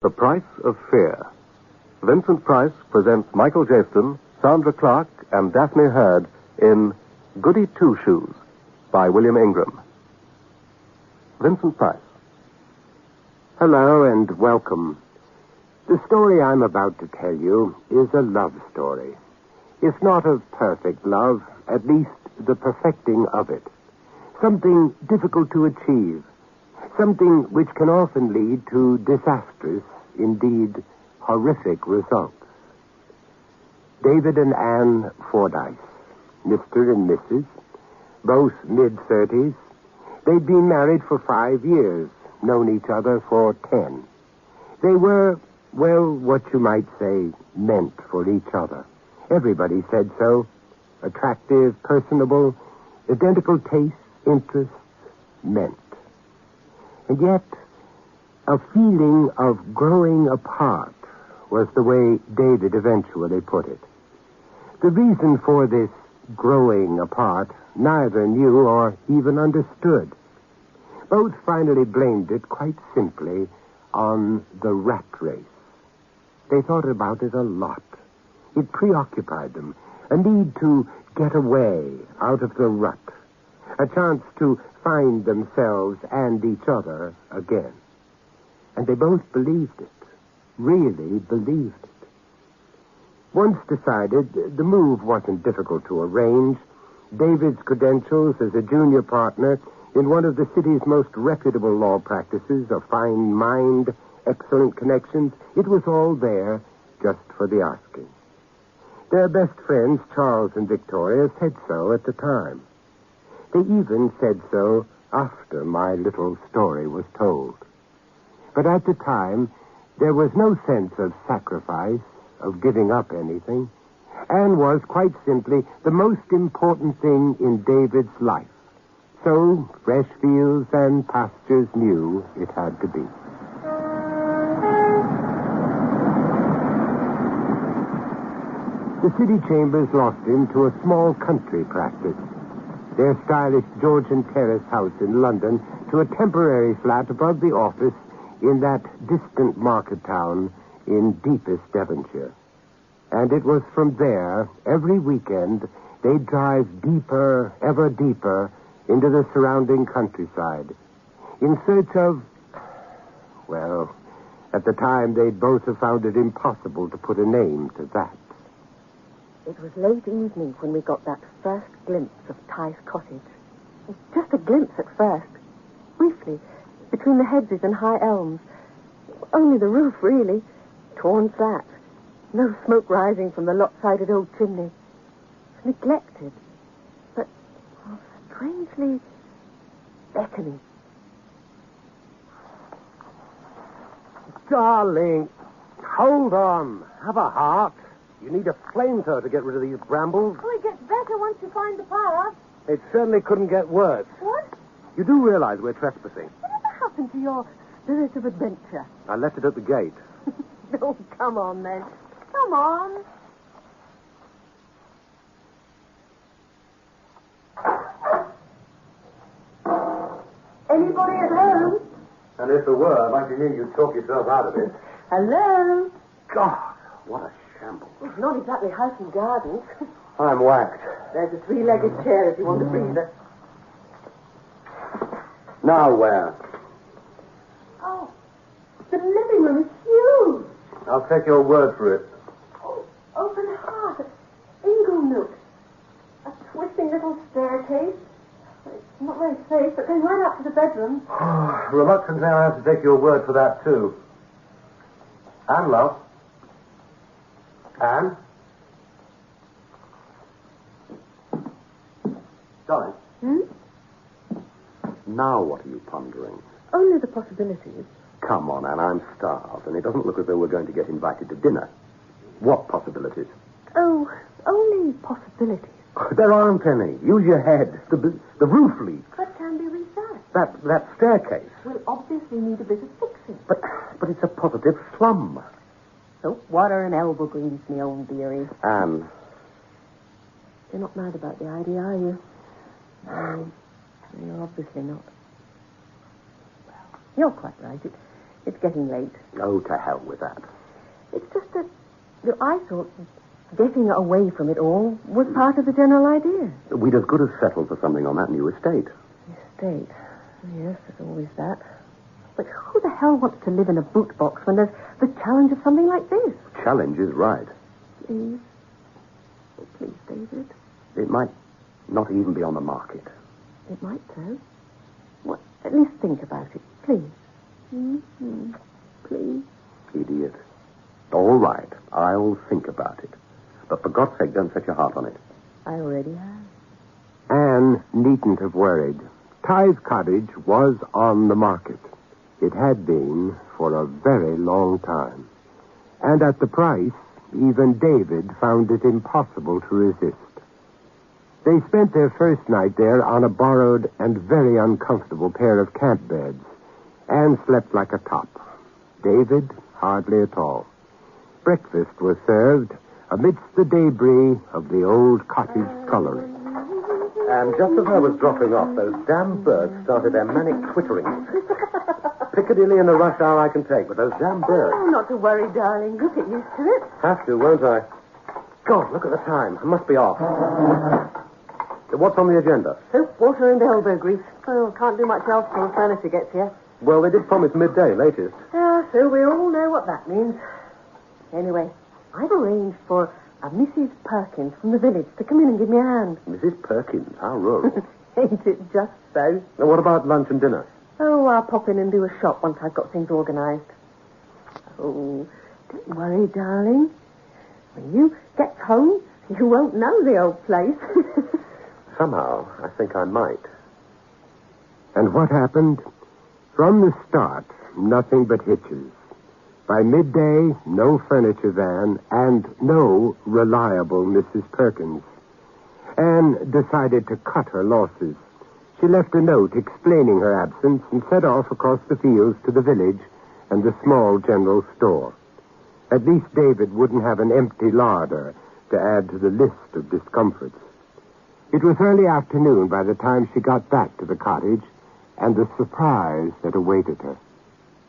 The Price of Fear. Vincent Price presents Michael Jaston, Sandra Clark, and Daphne Hurd in Goody Two-Shoes by William Ingram. Vincent Price. Hello and welcome. The story I'm about to tell you is a love story. If not of perfect love, at least the perfecting of it. Something difficult to achieve. Something which can often lead to disastrous, indeed horrific results. David and Anne Fordyce, Mr. and Mrs., both mid-30s. They'd been married for 5 years, known each other for 10. They were, well, what you might say, meant for each other. Everybody said so. Attractive, personable, identical tastes, interests, meant. And yet, a feeling of growing apart was the way David eventually put it. The reason for this growing apart neither knew or even understood. Both finally blamed it quite simply on the rat race. They thought about it a lot. It preoccupied them, a need to get away out of the rut, a chance to find themselves and each other again. And they both believed it, really believed it. Once decided, the move wasn't difficult to arrange. David's credentials as a junior partner in one of the city's most reputable law practices, a fine mind, excellent connections, it was all there just for the asking. Their best friends, Charles and Victoria, said so at the time. They even said so after my little story was told. But at the time, there was no sense of sacrifice, of giving up anything. Anne was, quite simply, the most important thing in David's life. So, fresh fields and pastures knew it had to be. The city chambers lost him to a small country practice. Their stylish Georgian terrace house in London to a temporary flat above the office in that distant market town in deepest Devonshire. And it was from there, every weekend, they'd drive deeper, ever deeper, into the surrounding countryside, in search of, well, at the time they'd both have found it impossible to put a name to that. It was late evening when we got that first glimpse of Tice Cottage. Just a glimpse at first. Briefly, between the hedges and high elms. Only the roof, really. Torn flat. No smoke rising from the lopsided old chimney. Neglected. But strangely beckoning. Darling, hold on. Have a heart. You need a flamethrower to get rid of these brambles. Oh, it gets better once you find the path. It certainly couldn't get worse. What? You do realize we're trespassing. Whatever happened to your spirit of adventure? I left it at the gate. Oh, come on, then. Come on. Anybody at home? And if there were, I'd like to hear you talk yourself out of it. Hello? God, what a shambles. It's not exactly house and garden. I'm whacked. There's a three-legged chair if you want a breather. Now where? Oh, the living room is huge. I'll take your word for it. Oh, open heart, ingle nook, a twisting little staircase. It's not very safe, but going right up to the bedroom. Reluctantly, I have to take your word for that, too. Anne, love. Anne? Darling. Now what are you pondering? Only the possibilities. Come on, Anne, I'm starved, and it doesn't look as though we're going to get invited to dinner. What possibilities? Oh, only possibilities. There aren't any. Use your head. The roof leaks. But can be researched. That staircase. Will obviously need a bit of fixing. But it's a positive slum. Soap, water, and elbow grease, me own dearie. Anne. You're not mad about the idea, are you? No, you're obviously not. Well, you're quite right. It's getting late. Oh, to hell with that. It's just that I thought getting away from it all was part of the general idea. We'd as good as settled for something on that new estate. Estate? Yes, there's always that. But who the hell wants to live in a boot box when there's the challenge of something like this? Challenge is right. Please. Oh, please, David. It might not even be on the market. It might, though. What? At least think about it, please. Mm-hmm. Please. Idiot. All right, I'll think about it. But for God's sake, don't set your heart on it. I already have. Anne needn't have worried. Ty's cottage was on the market. It had been for a very long time. And at the price, even David found it impossible to resist. They spent their first night there on a borrowed and very uncomfortable pair of camp beds. Anne slept like a top. David, hardly at all. Breakfast was served amidst the debris of the old cottage scullery. And just as I was dropping off, those damn birds started their manic twittering. Piccadilly in the rush hour I can take, but those damn birds... Oh, not to worry, darling. You'll get used to it. Have to, won't I? God, look at the time. I must be off. What's on the agenda? Soap, water, and elbow grease. Oh, can't do much else till the furniture gets here. Well, they did promise midday, latest. Ah, so we all know what that means. Anyway, I've arranged for a Mrs. Perkins from the village to come in and give me a hand. Mrs. Perkins, how rural. Ain't it just so? Now, what about lunch and dinner? Oh, I'll pop in and do a shop once I've got things organised. Oh, don't worry, darling. When you get home, you won't know the old place. Somehow, I think I might. And what happened? From the start, nothing but hitches. By midday, no furniture van and no reliable Mrs. Perkins. Anne decided to cut her losses. She left a note explaining her absence and set off across the fields to the village and the small general store. At least David wouldn't have an empty larder to add to the list of discomforts. It was early afternoon by the time she got back to the cottage and the surprise that awaited her.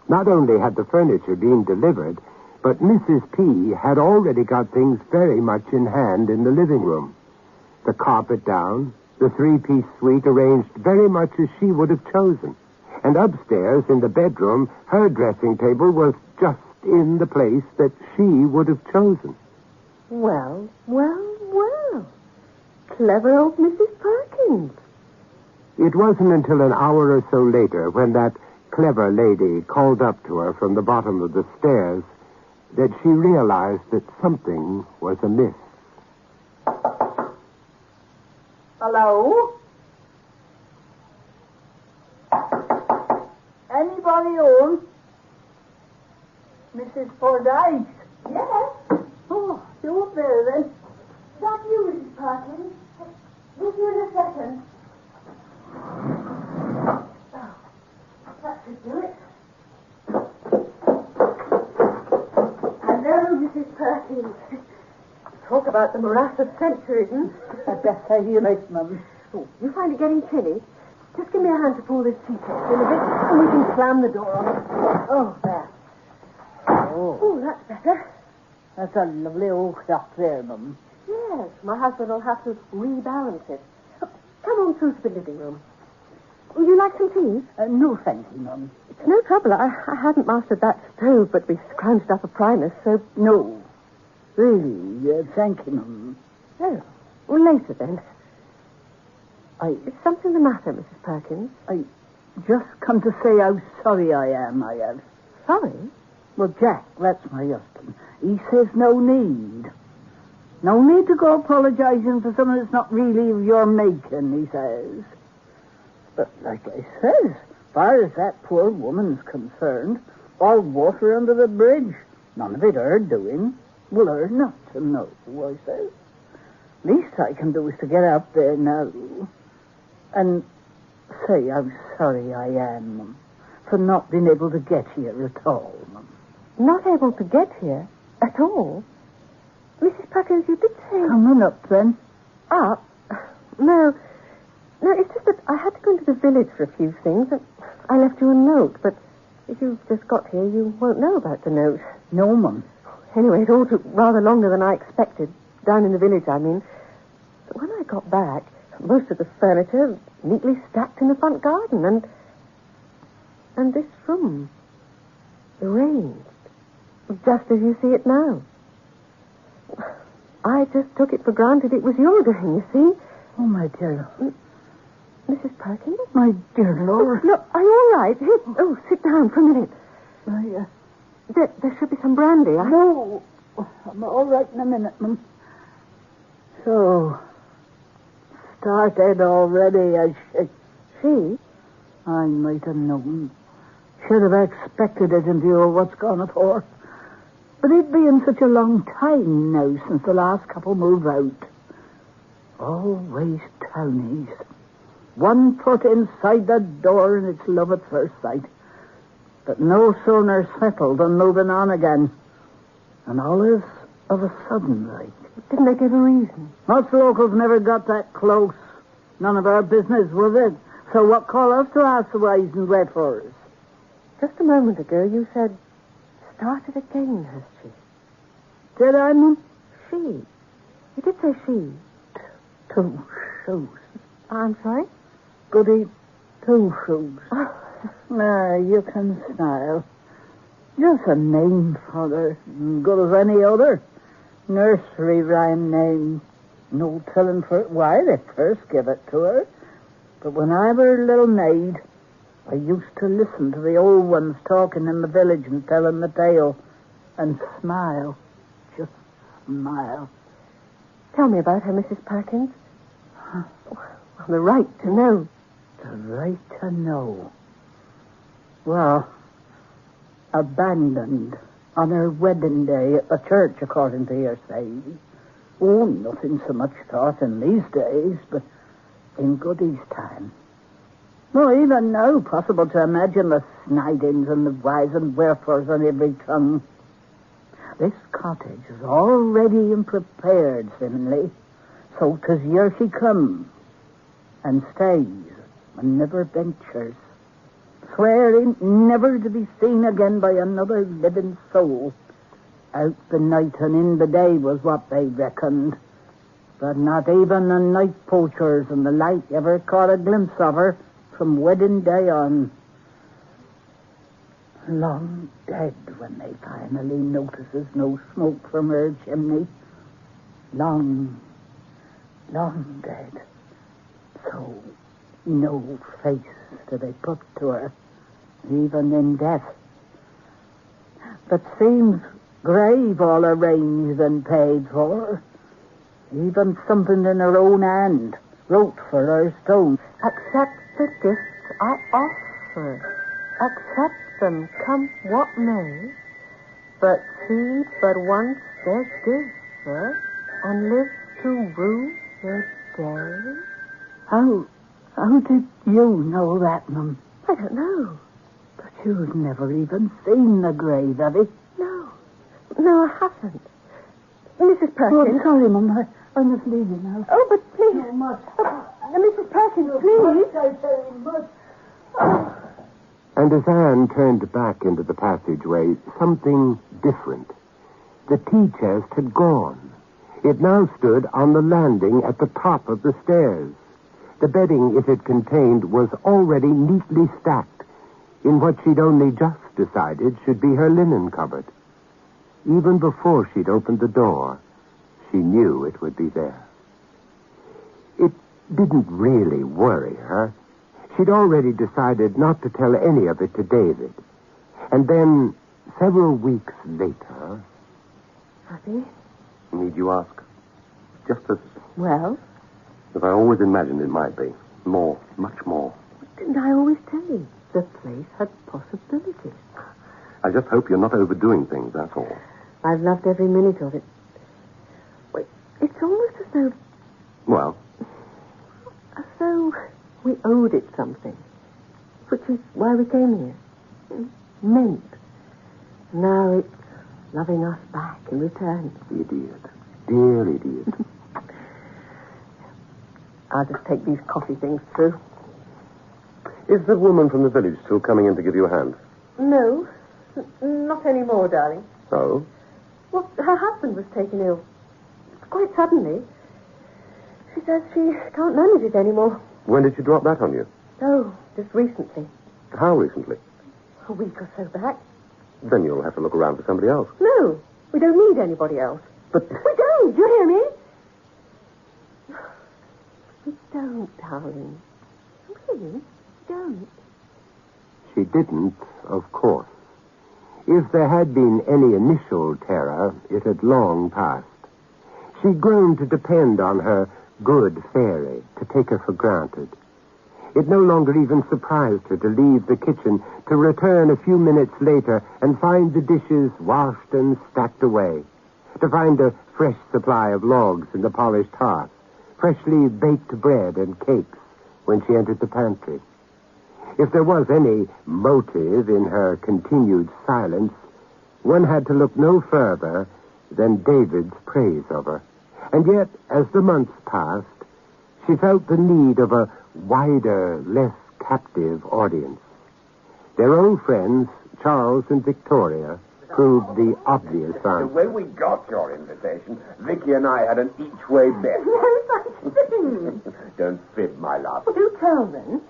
Not only had the furniture been delivered, but Mrs. P. had already got things very much in hand in the living room. The carpet down, the three-piece suite arranged very much as she would have chosen. And upstairs in the bedroom, her dressing table was just in the place that she would have chosen. Well. Clever old Mrs. Perkins. It wasn't until an hour or so later, when that clever lady called up to her from the bottom of the stairs, that she realized that something was amiss. Hello? Anybody home? Mrs. Fordyce? Yes. Oh, you up there then? Is that you, Mrs. Perkins? With you in a second. Oh, that should do it. Hello, Mrs. Perkins. Talk about the morass of centuries, I bet I hear it, Mum. Oh, you find it getting chilly? Just give me a hand to pull this seat up in a bit, and we can slam the door on it. Oh, there. Oh, that's better. That's a lovely old clock there, Mum. Yes, my husband will have to rebalance it. Oh, come on through to the living room. Would you like some tea? No, thank you, Mum. It's no trouble. I hadn't mastered that stove, but we scrounged up a primus, so... No. Really, thank you, Mum. Oh, well, later then. Is something the matter, Mrs. Perkins? I just come to say how sorry I am, I have. Sorry? Well, Jack, that's my husband. He says no need. No need to go apologizing for something that's not really of your making, he says. But like I says, as far as that poor woman's concerned, all water under the bridge. None of it her doing. Well, her not to know, I says. Least I can do is to get up there now and say how sorry I am for not being able to get here at all, Mum. Not able to get here at all? Mrs. Perkins, you did say... Coming up, then? Up? No, it's just that I had to go into the village for a few things, and I left you a note, but If you've just got here, you won't know about the note. No, Mum. Anyway, it all took rather longer than I expected. Down in the village, I mean. But when I got back, most of the furniture neatly stacked in the front garden, and this room arranged, just as you see it now. I just took it for granted it was your doing, you see. Oh, my dear. Mrs. Perkins? My dear Laura. Oh, look, are you all right? Here, oh, sit down for a minute. There should be some brandy. No, I'm all right in a minute, Mum. So, started already, as She? I might have known. Should have expected it in view of what's gone afore. But it being such a long time now since the last couple moved out. Always townies. 1 foot inside the door and it's love at first sight. But no sooner settled than moving on again. And always of a sudden, like. Didn't they give a reason? Most locals never got that close. None of our business was it. So what call us to ask the whys and wherefores? Just a moment ago, you said, started again, has she? Did I, Mum? She. You did say she. 2 shoes. I'm sorry? Goody 2 shoes. Now, you can smile. Just a name for her, good as any other. Nursery rhyme name. No telling for why they first give it to her. But when I were a little maid, I used to listen to the old ones talking in the village and telling the tale. And smile. Just smile. Tell me about her, Mrs. Perkins. Well, the right to know. The right to know. Well, abandoned on her wedding day at the church, according to hearsay. Oh, nothing so much thought in these days, but in Goody's time. No, even now, possible to imagine the snidings and the whys and wherefores on every tongue. This cottage is all ready and prepared, seemingly. So 'tis here she comes and stays and never ventures, swearing never to be seen again by another living soul. Out the night and in the day was what they reckoned. But not even the night poachers and the light ever caught a glimpse of her from wedding day on. Long dead when they finally notices no smoke from her chimney. Long dead. So no face do they put to her, even in death. But seems grave all arranged and paid for. Even something in her own hand wrote for her stone. Accept the gifts I offer. Accept them, come what may. But feed but once their giver, and live to rue their day. How did you know that, Mum? I don't know. But you've never even seen the grave, have you? No, I haven't. Mrs. Perkins. Oh, sorry, Mum. I must leave you now. Oh, but please. So much. Mrs. Perkins, please. Thank very much. And as Anne turned back into the passageway, something different. The tea chest had gone. It now stood on the landing at the top of the stairs. The bedding it had contained was already neatly stacked in what she'd only just decided should be her linen cupboard. Even before she'd opened the door, she knew it would be there. It didn't really worry her. She'd already decided not to tell any of it to David. And then, several weeks later... Happy? Need you ask? Just as Well? I always imagined it might be. More, much more. Didn't I always tell you? The place had possibilities. I just hope you're not overdoing things, that's all. I've loved every minute of it. Wait, it's almost as though... Well? As though we owed it something. Which is why we came here. Meant. Now it's loving us back in return. Idiot. Dear idiot. I'll just take these coffee things through. Is the woman from the village still coming in to give you a hand? No, not anymore, darling. Oh? Well, her husband was taken ill. Quite suddenly. She says she can't manage it anymore. When did she drop that on you? Oh, just recently. How recently? A week or so back. Then you'll have to look around for somebody else. No, we don't need anybody else. But... We don't, do you hear me? We don't, darling. Really, don't. She didn't, of course. If there had been any initial terror, it had long passed. She'd grown to depend on her good fairy to take her for granted. It no longer even surprised her to leave the kitchen, to return a few minutes later and find the dishes washed and stacked away, to find a fresh supply of logs in the polished hearth, freshly baked bread and cakes when she entered the pantry. If there was any motive in her continued silence, one had to look no further than David's praise of her. And yet, as the months passed, she felt the need of a wider, less captive audience. Their old friends, Charles and Victoria, proved the obvious answer. When we got your invitation, Vicky and I had an each-way bet. No such thing. Don't fib, my love. Do tell then.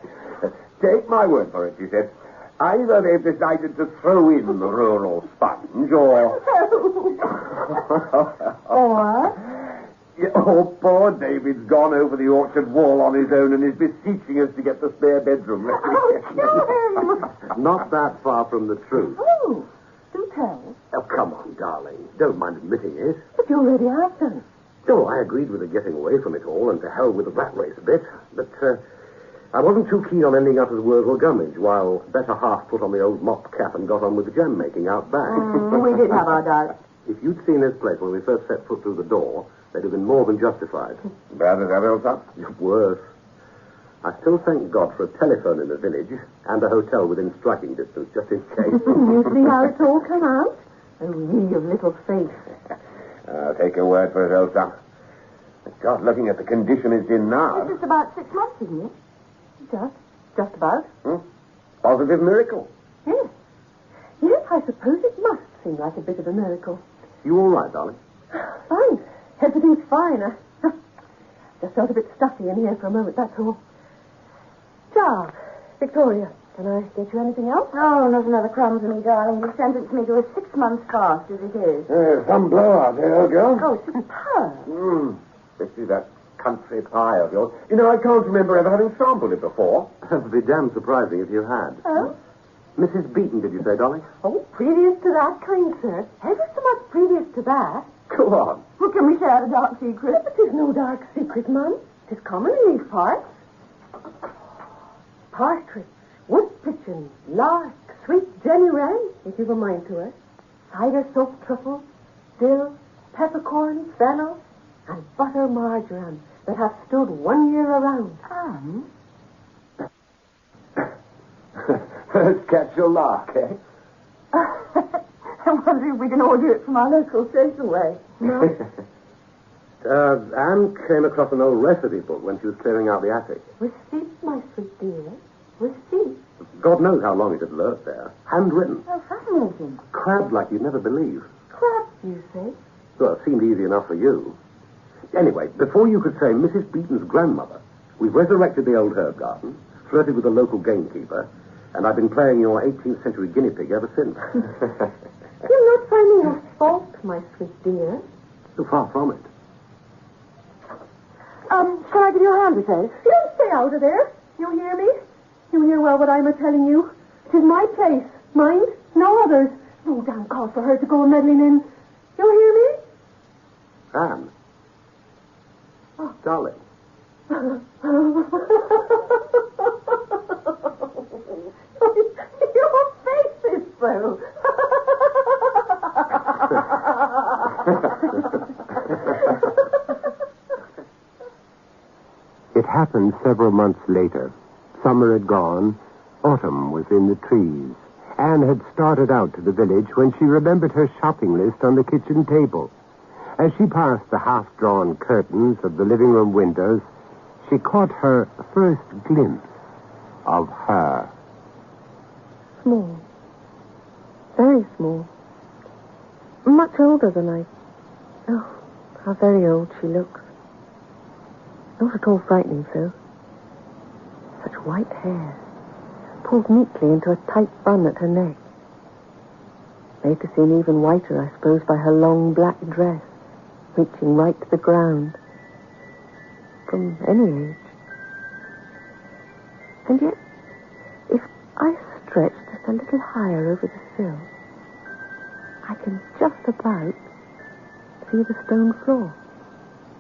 Take my word for it, she said. Either they've decided to throw in the rural sponge, or... Or? Oh, poor David's gone over the orchard wall on his own and is beseeching us to get the spare bedroom ready. Oh, kill him. Not that far from the truth. Oh, do tell. Oh, come on, darling. Don't mind admitting it. But you already have done. Oh, I agreed with her getting away from it all and to hell with the rat race a bit. But I wasn't too keen on ending up as Wurzel Gummidge while better half put on the old mop cap and got on with the jam making out back. We did have our doubts. If you'd seen this place when we first set foot through the door, they'd have been more than justified. Bad as that, Elsa? Worse. I still thank God for a telephone in the village and a hotel within striking distance, just in case. You see how it's all come out? Oh, ye of little faith. I'll take your word for it, Elsa. God, looking at the condition it's in now. It's just about 6 months, isn't it? Just about. Positive miracle. Yes. Yes, I suppose it must seem like a bit of a miracle. You all right, darling? Fine. Everything's fine. I just felt a bit stuffy in here for a moment, that's all. Charles, Victoria, can I get you anything else? Oh, not another crumb for me, darling. You sentenced me to a 6-month fast as it is. Some blowout here, old girl. Oh, superb. Especially that country pie of yours. You know, I can't remember ever having sampled it before. That'd be damn surprising if you had. Oh? Mrs. Beaton, did you say, darling? Oh, previous to that, kind sir. Ever so much previous to that. Go on. Well, can we share the dark secret? But there's no dark secret, Mum. Tis common in these parts. Partridge, wood pigeon, lark, sweet Jenny Wren, if you've a mind to it. Cider soaked truffle, dill, peppercorn, fennel, and butter marjoram that have stood 1 year around. Let's catch your lark, eh? I wonder if we can order it from our local social way. No. Anne came across an old recipe book when she was clearing out the attic. Receipt, my sweet dear. Receipt. God knows how long it had lurked there. Handwritten. Oh, fascinating. Crabbed like you'd never believe. Crab, you say? Well, it seemed easy enough for you. Anyway, before you could say Mrs. Beaton's grandmother, we've resurrected the old herb garden, flirted with the local gamekeeper, and I've been playing your 18th century guinea pig ever since. You're not finding your fault, my sweet dear. So far from it. Shall I give you a hand with those? You don't stay out of there. You hear me? You hear well what I'm a-telling you. 'Tis my place. Mind? No others. No damn cause for her to go meddling in. You hear me? Anne. Oh, darling. Your face is so. It happened several months later. Summer had gone. Autumn was in the trees. Anne had started out to the village when she remembered her shopping list on the kitchen table. As she passed the half-drawn curtains of the living room windows, she caught her first glimpse of her. Small, Very small. Much older than I... Oh, how very old she looks. Not at all frightening, though. Such white hair, pulled neatly into a tight bun at her neck. Made to seem even whiter, I suppose, by her long black dress, reaching right to the ground. From any age. And yet, if I stretch just a little higher over the sill, I can just about see the stone floor.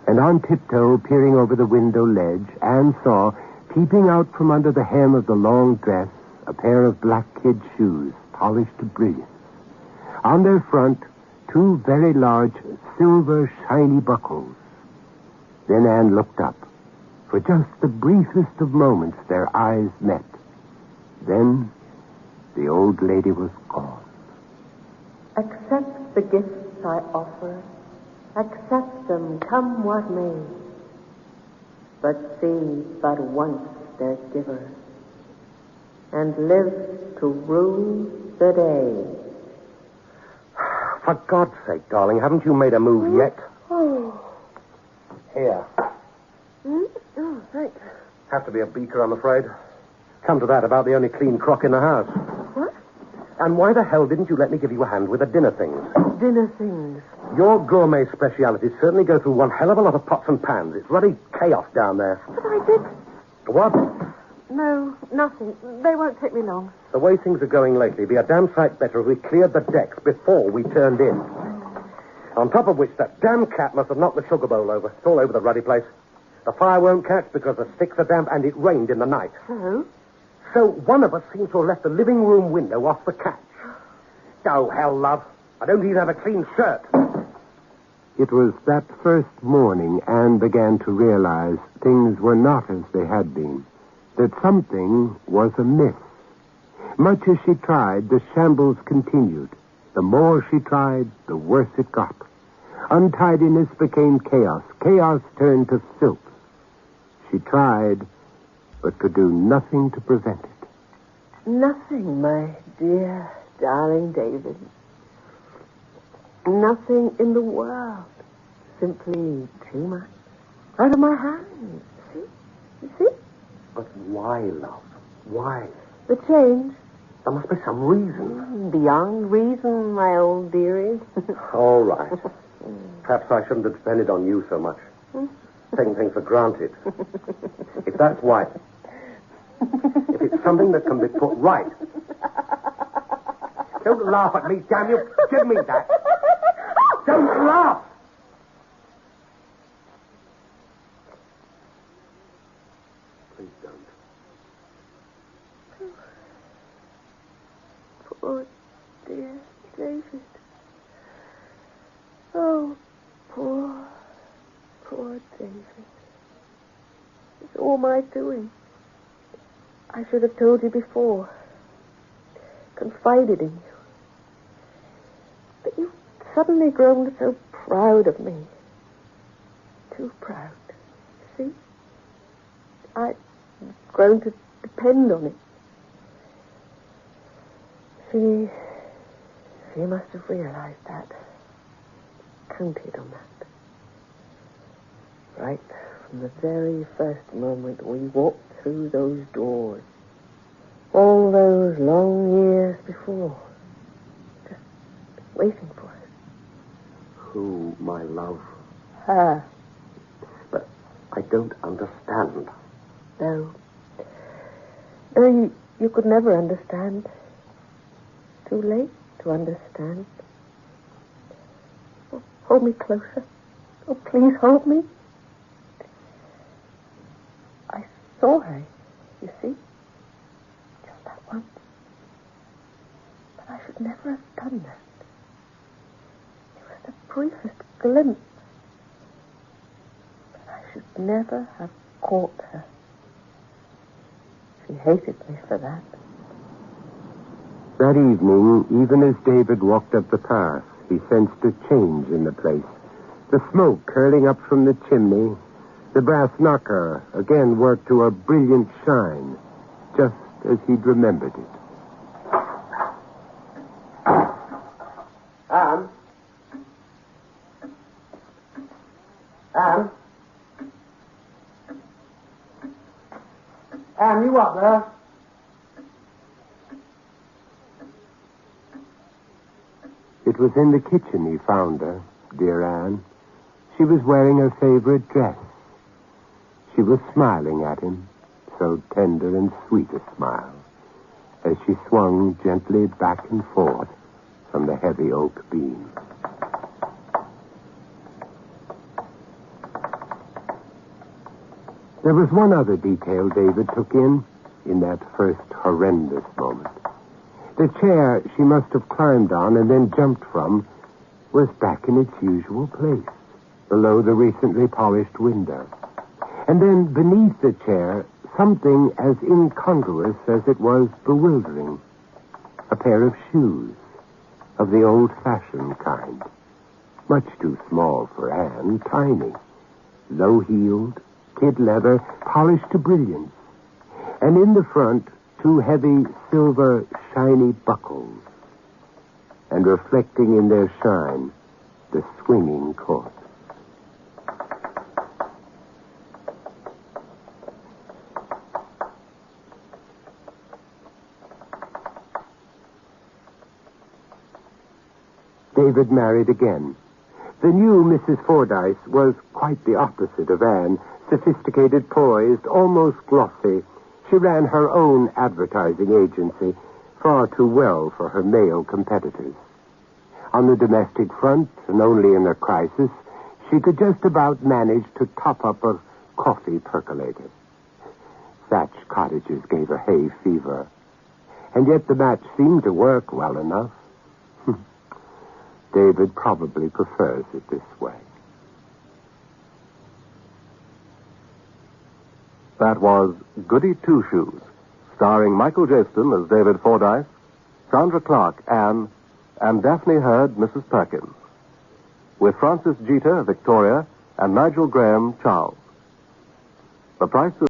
And on tiptoe, peering over the window ledge, Anne saw, peeping out from under the hem of the long dress, a pair of black kid shoes, polished to brilliance. On their front, 2 very large, silver, shiny buckles. Then Anne looked up. For just the briefest of moments, their eyes met. Then, the old lady was gone. Accept the gifts I offer. Accept them, come what may. But see but once their giver, and live to rue the day. For God's sake, darling, haven't you made a move yet? Oh. Here. Oh, thanks. Have to be a beaker, I'm afraid. Come to that, about the only clean crock in the house. What? And why the hell didn't you let me give you a hand with the dinner things? Dinner things. Your gourmet specialities certainly go through one hell of a lot of pots and pans. It's bloody chaos down there. But I did... What? No, nothing. They won't take me long. The way things are going lately, it'd be a damn sight better if we cleared the decks before we turned in. On top of which, that damn cat must have knocked the sugar bowl over. It's all over the ruddy place. The fire won't catch because the sticks are damp and it rained in the night. So one of us seems to have left the living room window off the catch. Oh, hell, love. I don't even have a clean shirt. It was that first morning Anne began to realize things were not as they had been, that something was amiss. Much as she tried, the shambles continued. The more she tried, the worse it got. Untidiness became chaos. Chaos turned to filth. She tried, but could do nothing to prevent it. Nothing, my dear, darling David. Nothing in the world. Simply too much. Out of my hands. See? You see? But why, love? Why? The change. There must be some reason. Beyond reason, my old dearie. All right. Perhaps I shouldn't have depended on you so much. Taking things for granted. If that's why. If it's something that can be put right. Don't laugh at me, damn you. Give me that. Don't laugh. Please don't. Poor dear David. Oh, poor David. It's all my doing. I should have told you before. Confided in you. But you've suddenly grown so proud of me. Too proud. See? I've grown to depend on it. She must have realized that. Counted on that. Right from the very first moment we walked through those doors. All those long years before. Just waiting for us. Who, my love? Her. But I don't understand. No. No, you could never understand. Too late to understand. Oh, hold me closer. Oh, please hold me. I saw her, you see. Just that once. But I should never have done that. It was the briefest glimpse. But I should never have caught her. She hated me for that. That evening, even as David walked up the path, he sensed a change in the place. The smoke curling up from the chimney, the brass knocker again worked to a brilliant shine, just as he'd remembered it. Anne? Anne, you up there? It was in the kitchen he found her, dear Anne. She was wearing her favorite dress. She was smiling at him, so tender and sweet a smile, as she swung gently back and forth from the heavy oak beam. There was one other detail David took in that first horrendous moment. The chair she must have climbed on and then jumped from was back in its usual place, below the recently polished window. And then beneath the chair, something as incongruous as it was bewildering. A pair of shoes, of the old-fashioned kind. Much too small for Anne, tiny. Low-heeled, kid leather, polished to brilliance. And in the front, two heavy, silver, shiny buckles. And reflecting in their shine, the swinging court. David married again. The new Mrs. Fordyce was quite the opposite of Anne. Sophisticated, poised, almost glossy. She ran her own advertising agency, far too well for her male competitors. On the domestic front, and only in a crisis, she could just about manage to top up a coffee percolator. Thatched cottages gave her hay fever. And yet the match seemed to work well enough. David probably prefers it this way. That was Goody Two-Shoes, starring Michael Jaston as David Fordyce, Sandra Clark, Anne, and Daphne Hurd, Mrs. Perkins, with Francis Jeter, Victoria, and Nigel Graham, Charles. The price of